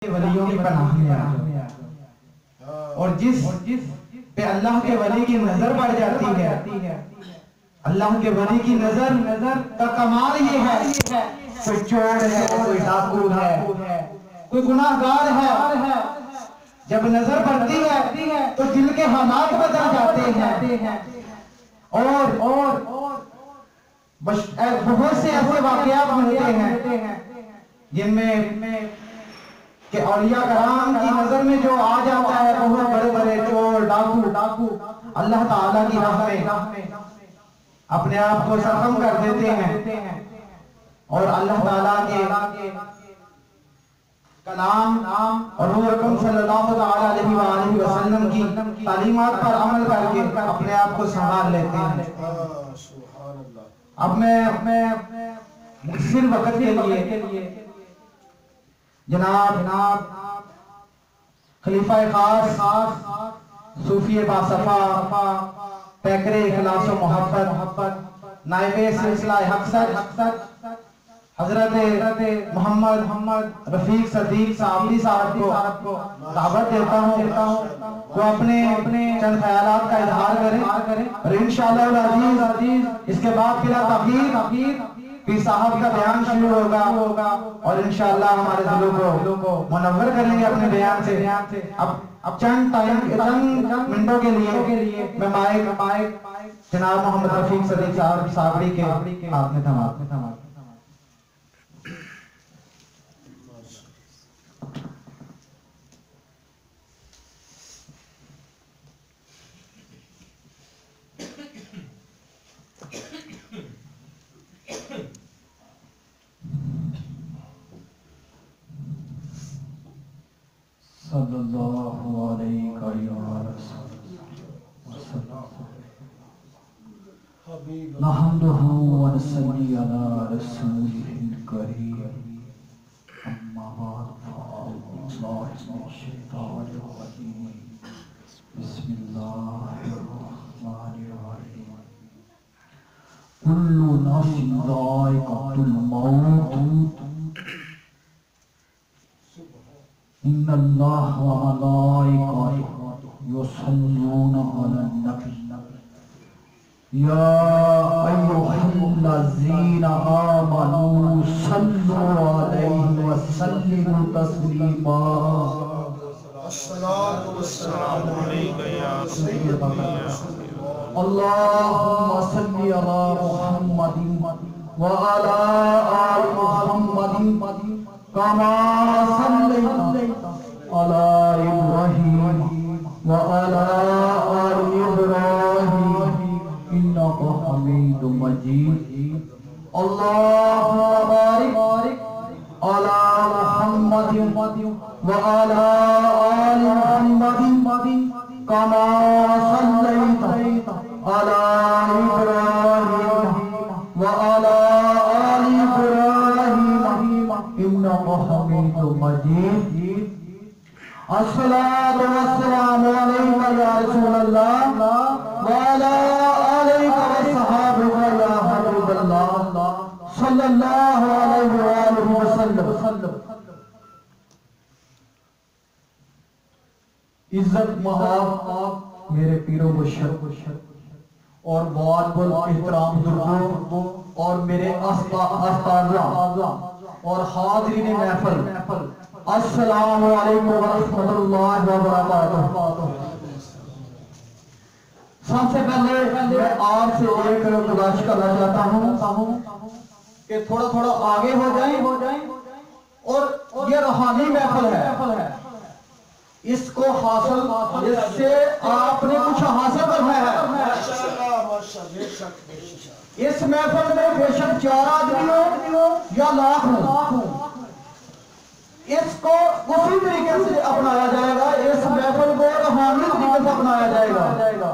ولیوں کی پناہ میں آ جاؤ، اور جس پہ اللہ کے ولی کی نظر پڑ جاتی ہے، اللہ کے ولی کی نظر کا کمال یہ ہے، کوئی چور ہے، کوئی ڈاکو ہے، کوئی گناہگار ہے، جب نظر پڑتی ہے تو دل کے حالات بدل جاتے ہیں، اور بہت سے ایسے واقعات ہوتے ہیں جن میں کہ اولیاء کرام کی نظر میں جو آ جاتا ہے بہت بڑے بڑے چور ڈاکو اللہ تعالیٰ کی راہ میں اپنے آپ کو سرخم کر دیتے ہیں، اور اللہ تعالیٰ کے کلام اور حضور اکرم صلی اللہ علیہ وآلہ وسلم کی تعلیمات پر عمل کر کے اپنے آپ کو سنبھال لیتے ہیں۔ اب میں مختصر وقت کے لیے جناب خلیفہ خاص صوفی باصفا پیکر اخلاص و محبت نائب سلسلہ حق سچ حضرت محمد رفیق صدیق صاحب کو دعوت دیتا ہوں وہ اپنے چند خیالات کا اظہار کریں، اور انشاءاللہ العزیز اس کے بعد بلا تاخیر پیر صاحب کا بیان شروع ہوگا، اور انشاءاللہ ہمارے دلوں کو منور کریں گے اپنے بیان سے۔ اب چند منٹوں کے لیے میں مائک جناب محمد رفیق صدیق صاحب کے ہاتھ میں تھما۔ صلی اللہ علیہ نحمدہ ونصلی علی رسولہ الکریم، اما بعد فاعوذ باللہ من الشیطان الرجیم، بسم اللہ الرحمن الرحیم، کل نفس ذائقۃ الموت، ان اللہ و ملائکتہ یصلون علی النبی یا ایھا الذین آمنوا صلوا علیہ وسلموا تسلیما۔ الصلاۃ والسلام علیک یا سیدنا اللہم صلی علی محمد وعلی آل محمد کما صلیت علی ابراہیم وعلی آل ابراہیم انک حمید مجید۔ اللہم بارک علی محمد وعلی آل محمد کما صلیت علی ابراہیم وعلی آل ابراہیم انک حمید مجید۔ الصلاۃ والسلام علیک یا رسول اللہ وعلی آلک وصحابک یا حبیب اللہ صلی اللہ علیہ وآلہ وسلم۔ عزت محاب میرے پیر و مرشد اور بہت بہت احترام بزرگوں اور میرے استاذہ اور حاضرین محفل، السلام علیکم ورحمۃ اللہ وبرکاتہ۔ سب سے پہلے میں آپ سے ایک گزارش کرنا چاہتا ہوں کہ تھوڑا آگے ہو جائیں، اور یہ روحانی محفل ہے، اس کو حاصل، اس سے آپ نے کچھ حاصل کرنا ہے۔ اس محفل میں بے شک 4 آدمی ہو یا لاکھ ہو، اس کو اسی طریقے سے اپنایا جائے گا، اس محفل کو روحانی طریقے سے اپنایا جائے گا،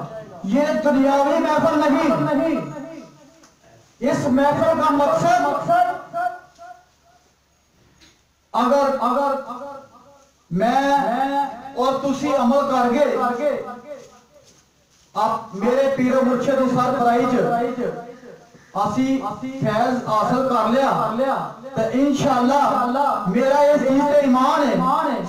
یہ دنیاوی محفل نہیں۔ اس محفل کا مقصد اگر میں اور تسی عمل کر گے، آپ میرے پیر و مرشد سر فرائج اسی فیض حاصل کر لیا تو انشاءاللہ میرا یہ عزت ایمان ہے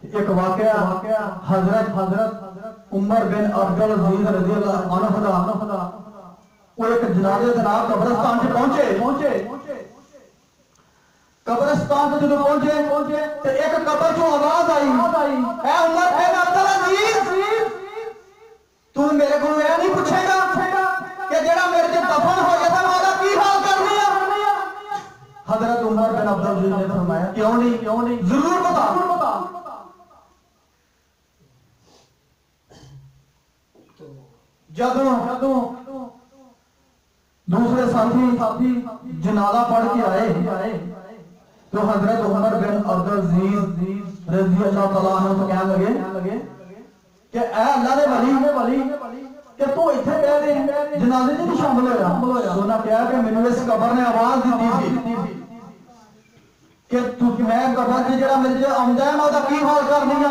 ایک واقعہ حضرت عمر بن عبد العزیز رضی اللہ عنہ دا وہ ایک جنازے کے نال قبرستان سے پہنچے قبرستان سے جب پہنچے تو ایک قبر چوں آواز آئی اے عمر بن عبد العزیز تو میرے کو یہ نہیں پوچھے گا کہ جڑا میرے سے دفن ہو گیا تھا وہ کی حال کرنی ہے؟ حضرت عمر بن عبد العزیز نے فرمایا کیوں نہیں ضرور بتا جدوں دوسرے ساتھی جنازہ پڑھ کے آئے تو حضرت عمر بن عبد العزیز رضی اللہ تعالیٰ عنہ کہنے لگے کہ اے اللہ دے ولی کہ تو اتنے کہہ دے جنازے میں نہیں شامل ہویا تو انہاں کہا کہ مینوں اس قبر نے آواز دیتی تھی کہ تو میں قبر تے جڑا میرے جو آندا ہے میں او دا کی حال کرنی آ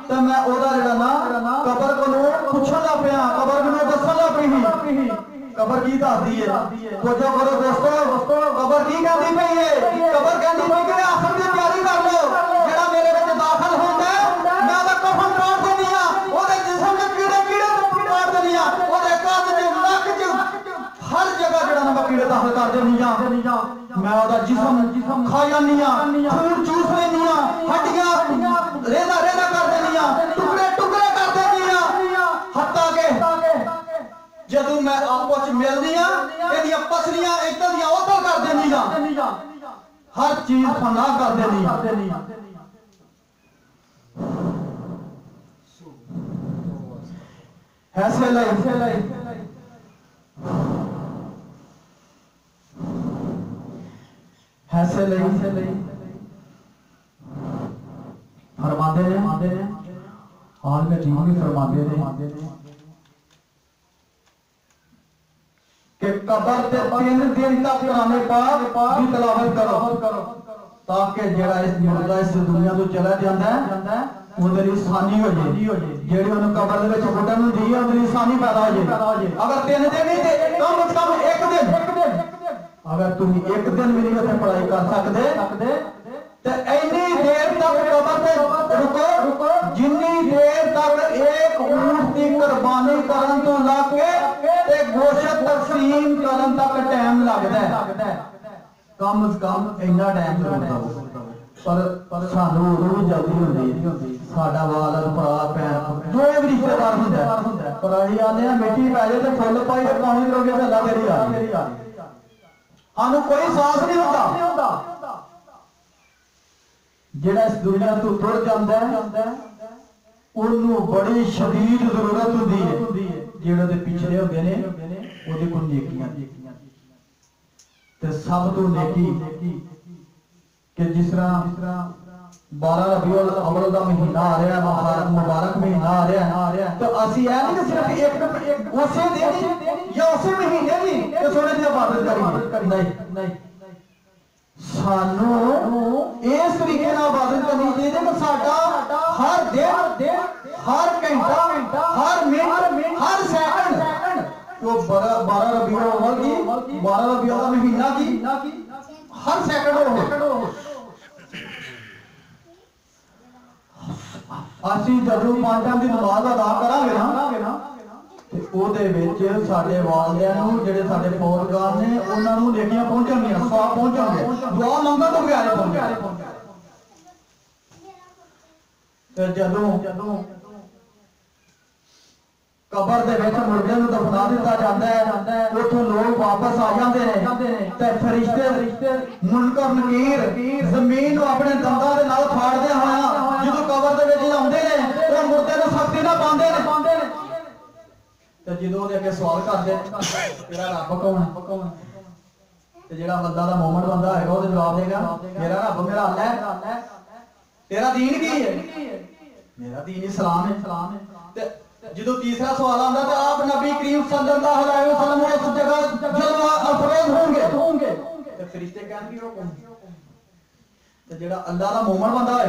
تے میں او دا جڑا نا قبر کولوں پوچھن لگ پیا قبر مینوں دسن لگ پئی قبر کی دسدی ہے توجہ کرو دوستو قبر کی کہندی پئی ہے قبر کہندی پئی کہ آخر دی تیاری کر لو جڑا میرے وچ داخل ہوندا ہے میں او دا کفن کاٹ دینی آ او دے جسم دے کیڑے کاٹ دینی آ او دے کاج تے نک تے ہر جگہ جڑا نا کیڑے داخل کر دینی آ میں او دا جسم کھا جانی آ خون چوس لینی آ ہڈیاں ریزا کر دینی آ ٹکڑے کر دینی آ حتیٰ کہ جدوں میں آپس ملنی آ ایدیاں پسلیاں ادھر دیاں ادھر کر دینی آ ہر چیز فنا کر دینی آ ایسے لئی فرماندے نے حال میں ٹھیک بھی فرماندے نے کہ قبر تے 3 دن تک قرآن پاک دی تلاوت کرو تاکہ جڑا اس مردہ اس دنیا تو چلا جاندا ہے وہ دے آسانی ہو جائے جیڑی انہوں قبر دے وچ گھٹن نوں دی ہے وہ آسانی پیدا ہو جائے اگر 3 دن نہیں تے کم از کم 1 دن اگر تم 1 دن بھی نہیں پڑھائی کر سکتے تو اینی دیر تک قبر تے رکو جنی دیر تک ایک اونٹ دی قربانی کرن تو لگ کے تے گوشت تقسیم کرن تک ٹائم لگدا ہے کم از کم اینا ٹائم لگدا پر سانو روز جلدی ہوندی ساڈا والد بھرا بہن جو بھی رشتہ دار ہوندا ہے پر اہی آنے مٹی پے جائے تے فل پائی تے پانی لوگے تے اللہ تیری آ ہانو کوئی سانس نہیں ہوندا جڑا اس دنیا تو ٹر جاندا ہے اونوں بڑی شدید ضرورت ہوندی ہے جڑے دے پیچھے ہوندے نے اودے کول نیکیاں تے سب تو نیکی کہ جس طرح 12 ربیع الاول دا مہینہ آ رہا ہے مبارک مہینہ آ رہا ہے تو اسی اے نہیں کہ صرف ایک اسی دن یا اسی مہینے دی کہ سونے دی عبادت کریے نہیں سانو اس طریقے نال عبادت کرنی چاہیے کہ ساڈا ہر دن ہر گھنٹہ ہر منٹ ہر سیکنڈ جو 12 ربیع الاول کی 12 ربیع الاول مہینہ کی ہر سیکنڈ ہو اسی جدوں 5 ٹائم دی نماز ادا کران گے نا تے او دے وچ ساڈے والدیاں نوں جڑے ساڈے فوجگار نے انہاں نوں نیکیاں پہنچن گیاں ثواب پہنچن گے دعا منگن تو پیارے پہنچن تے جدوں قبر دے وچ مردے نوں دفنا دتا جاندا ہے اوتھوں لوگ واپس آ جاندے نے تے فرشتے منکر نکیر زمین نوں اپنے دنداں دے نال پھاڑدے ہویا جدوں قبر دے وچ آوندے نے تے مردے نوں سختی نال پاندے نے تے جدوں دے اگے سوال کردے تیرا رب کون تے جڑا بندہ دا مومن بندہ ہے او تے جواب دے گا میرا رب میرا اللہ ہے تیرا دین کی ہے میرا دین اسلام ہے تے جدو تیسرا سوال آندا تے آپ نبی کریم صلی اللہ علیہ وسلم اس جگہ جلوہ افروز ہوں گے تے فرشتے کہن گے حکم تے جڑا اللہ دا مومن بندہ ہے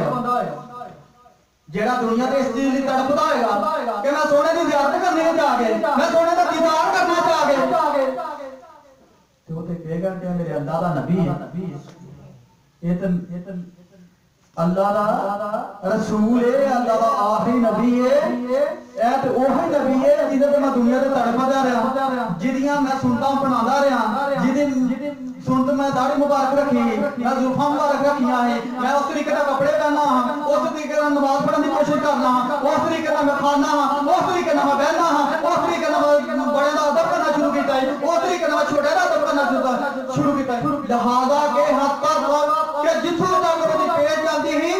جڑا دنیا تے اس چیز دی تڑپدا ہوئے گا کہ میں سونے دی زیارت کرنے جا کے میں سونے دا دیدار کرنا چاہ کے تے او تے کہے گا کہ میرے اللہ دا نبی ہے یہ تے اللہ دا رسول ہے اللہ دا آخری نبی ہے اے تے اوہی نبی ہے جدے تے میں دنیا تے تڑپدا رہا جدیاں میں سنتاں بنادا رہا جدی سنت میں داڑھی مبارک رکھی میں زلفاں مبارک رکھیاں ہیں میں اس طریقے نال کپڑے پہننا ہاں اس طریقے نال نماز پڑھن دی کوشش کرنا ہاں اس طریقے نال میں کھانا ہاں اس طریقے نال میں بہنا ہاں اس طریقے نال بڑے دا ادب کرنا شروع کیتا ہے اس طریقے نال چھوٹے دا ادب کرنا شروع کیتا ہے لہذا کہ حد تک کہ جتھوں تک میری پیٹ جاندی ہی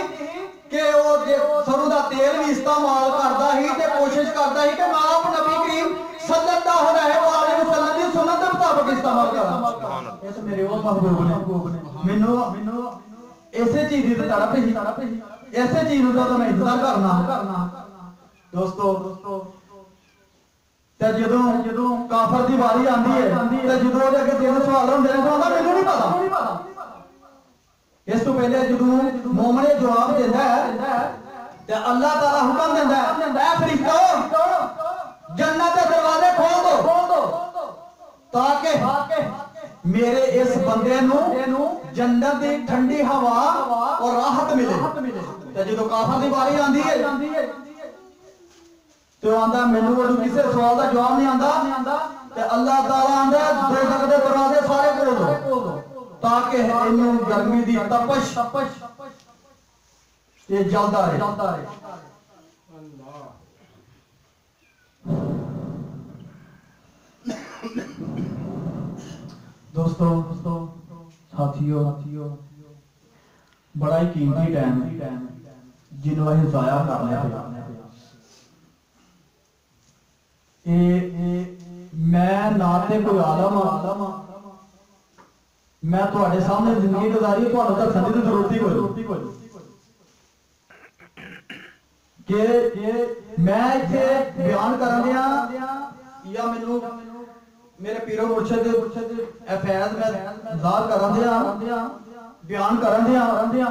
کہ وہ سروں دا تیل بھی استعمال کردا ہی تے کوشش کردا ہی کہ میں آپ نبی کریم صلی اللہ علیہ وآلہ وسلم دی سنت دے مطابق استعمال کراں اس میرے وہ محبوب نے مینوں ایسے چیز دی تڑپ ہی ایسے چیز دا تو میں انتظار کرنا دوستو تے جدوں کافر دی واری آندی ہے تے جدوں دے اگے تین سوال ہوندے نے تو مینوں نہیں پتا اس تو پہلے جدوں مومن جواب دیندا ہے تے اللہ تعالی حکم دیندا ہے اے فرشتو جنت دے دروازے کھول دو تاکہ میرے اس بندے نو جنت دی ٹھنڈی ہوا اور راحت ملے تے جدوں کافر دی واری آندی ہے تو آندا مینوں وہ کسے سوال دا جواب نہیں آندا تے اللہ تعالی آندا دوزخ دے دروازے سارے کھول دو تاکہ انہوں گرمی دی تپش یہ جلدا رہے دوستو ساتھیو بڑا ہی قیمتی ٹائم ہے جنوں اسی ضائع کرنے پہ میں نہ تے کوئی عالم میں تواڈے سامنے زندگی گزاری تواڈے تک سمجھ دی ضرورت ہی کوئی کہ میں ایتھے بیان کرن دیا یا مینوں میرے پیرو مرشد اے فیض میں ظاہر کرن دیا بیان کرن دیا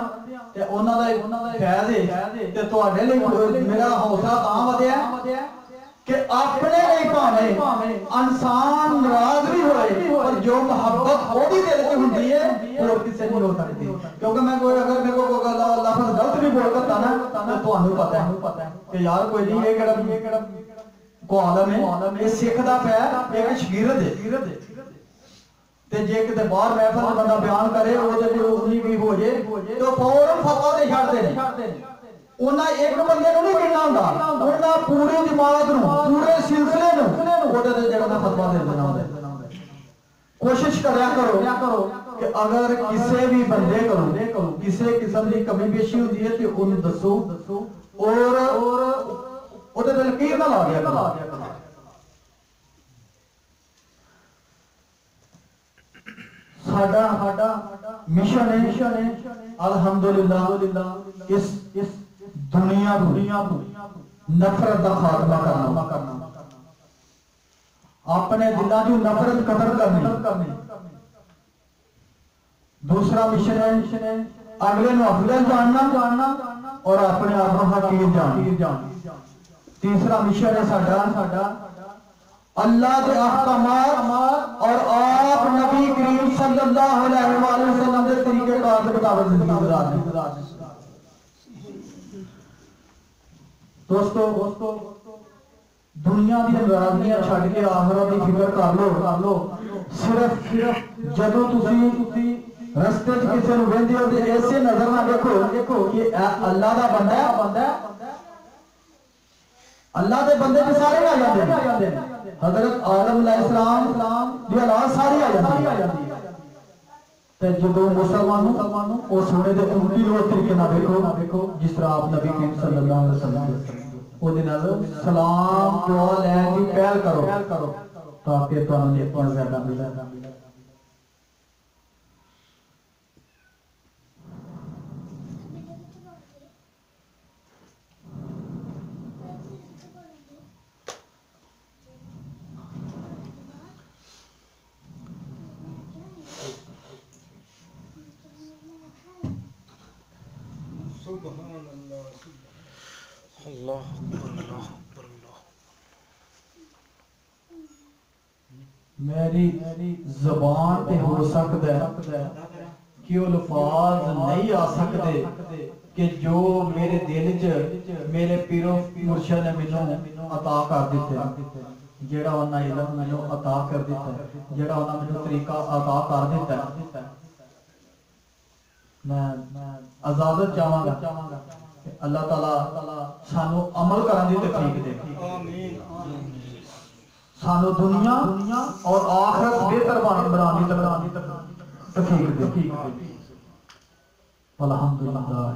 تے انہاں دا فیض ہے تے تواڈے لئی میرا حوصلہ تاں ودیا کہ اپنے لئی پاویں انسان ناراض بھی ہوئے اور جو محبت ہوتی دل کی ہوندی ہے اور کسے نہیں ہو سکتی کیونکہ میں کوئی اگر میرے کو کوئی لفظ غلط بھی بول کرتا نا تو تانوں پتہ ہے کہ یار کوئی نہیں یہ کیڑا کو عالم ہے یہ سکھ دا پیر ایک شگیرد ہے تے جے کتے باہر محفل میں بندہ بیان کرے او تے اونی بھی ہو جائے تو فوراً فتوا دے چھڑ دے انہاں ایک بندے نوں نہیں کہنا ہوندا انہاں پوری جماعت نوں پورے سلسلے نوں اوتے تے جڑا فتوا دے دینا ہوندا کوشش کریا کرو کہ اگر کسے بھی بندے کو کسے قسم دی کمی بیشی ہوندی ہے تے اونوں دسو اور اوتے تے لکیر نہ لا دیا کرو ساڈا مشن ہے الحمدللہ اس دنیا نفرت دا خاتمہ کرنا اپنے دلاں جو نفرت قتل کرنی دوسرا مشن ہے اگلے نو افضل جاننا اور اپنے آپ کو حقیر جاننا تیسرا مشن ہے ساڈا اللہ کے احکامات اور آپ نبی کریم صلی اللہ علیہ وآلہ وسلم کے طریقے کار کے مطابق زندگی گزارنا دوستو دنیا دی ناراضگیاں چھڈ کے آخرت دی فکر کر لو صرف جدوں تسی رستے وچ کسے نوں ویندے ہو تے ایسے نظر نہ دیکھو کہ اللہ دا بندہ ہے اللہ دے بندے تے سارے آ جاندے ہیں حضرت آدم علیہ السلام دی اولاد ساری آ جاندی ہے تے جدوں مسلمانوں او سونے دے امتی لوگ طریقے نہ دیکھو جس طرح آپ نبی کریم صلی اللہ علیہ وسلم او دے نال سلام دعا لین دی پہل کرو تاکہ تانوں نیکیاں زیادہ ملن اللہ اکبر میری زبان تے ہو سکتا ہے کہ وہ الفاظ نہیں آ سکتے کہ جو میرے دل چ میرے پیرو مرشد نے مینوں عطا کر دیتے جیڑا انہاں علم مینوں عطا کر دیتا ہے جیڑا انہاں مینوں طریقہ عطا کر دیتا ہے میں اجازت چاہواں گا کہ اللہ تعالی سانو عمل کرن دی توفیق دے آمین سانو دنیا اور آخرت بہتر بنانی توفیق دے الحمدللہ